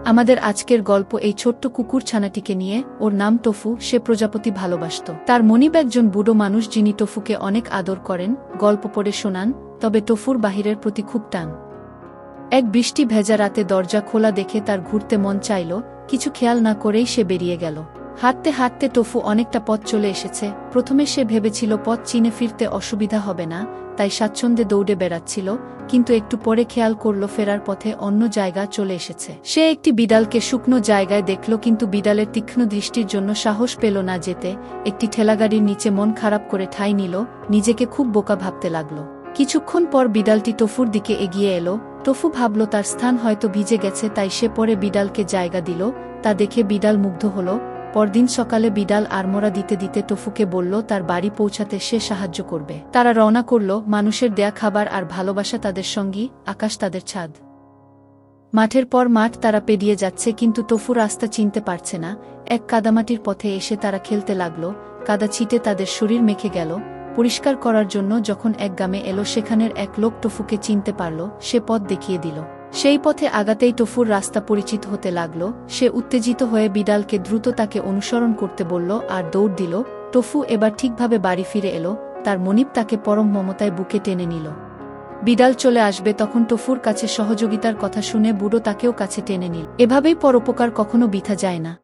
আমাদের আজকের গল্প এই ছোট্ট কুকুর ছানাটিকে নিয়ে। ওর নাম টফু। সে প্রজাপতি ভালোবাসত। তার মনিব একজন বুড়ো মানুষ যিনি টফুকে অনেক আদর করেন, গল্প পড়ে শোনান, তবে টফুর বাহিরের প্রতি খুব টান। এক বৃষ্টি ভেজা রাতে দরজা খোলা দেখে তার ঘুরতে মন চাইল। কিছু খেয়াল না করেই সে বেরিয়ে গেল। হাঁটতে হাঁটতে টফু অনেকটা পথ চলে এসেছে। প্রথমে সে ভেবেছিল পথ চিনে ফিরতে অসুবিধা হবে না, তাই স্বাচ্ছন্দ্যে দৌড়ে বেড়াচ্ছিল, কিন্তু একটু পরে খেয়াল করল ফেরার পথে অন্য জায়গা চলে এসেছে। সে একটি বিড়ালকে শুকনো জায়গায় দেখল, কিন্তু বিড়ালের তীক্ষ্ণ দৃষ্টির জন্য সাহস পেল না যেতে। একটি ঠেলাগাড়ির নিচে মন খারাপ করে ঠাঁই নিল, নিজেকে খুব বোকা ভাবতে লাগল। কিছুক্ষণ পর বিড়ালটি টফুর দিকে এগিয়ে এলো। টফু ভাবল তার স্থান হয়তো ভিজে গেছে, তাই সে পরে বিড়ালকে জায়গা দিল। তা দেখে বিড়াল মুগ্ধ হল। পরদিন সকালে বিড়াল আড়মোড়া দিতে দিতে টফুকে বলল তার বাড়ি পৌঁছাতে সে সাহায্য করবে। তারা রওনা করল। মানুষের দেয়া খাবার আর ভালোবাসা তাদের সঙ্গী, আকাশ তাদের ছাদ। মাঠের পর মাঠ তারা পেরিয়ে যাচ্ছে, কিন্তু টফু রাস্তা চিনতে পারছে না। এক কাদামাটির পথে এসে তারা খেলতে লাগল। কাদা ছিটে তাদের শরীর মেখে গেল। পরিষ্কার করার জন্য যখন এক গ্রামে এলো, সেখানের এক লোক টফুকে চিনতে পারল। সে পথ দেখিয়ে দিল। সেই পথে আগাতেই টফুর রাস্তা পরিচিত হতে লাগল। সে উত্তেজিত হয়ে বিড়ালকে দ্রুত তাকে অনুসরণ করতে বলল আর দৌড় দিল। টফু এবার ঠিকভাবে বাড়ি ফিরে এলো। তার মনিব তাকে পরম মমতায় বুকে টেনে নিল। বিড়াল চলে আসবে তখন টফুর কাছে সহযোগিতার কথা শুনে বুড়ো তাকেও কাছে টেনে নিল। এভাবেই পরোপকার কখনো বৃথা যায় না।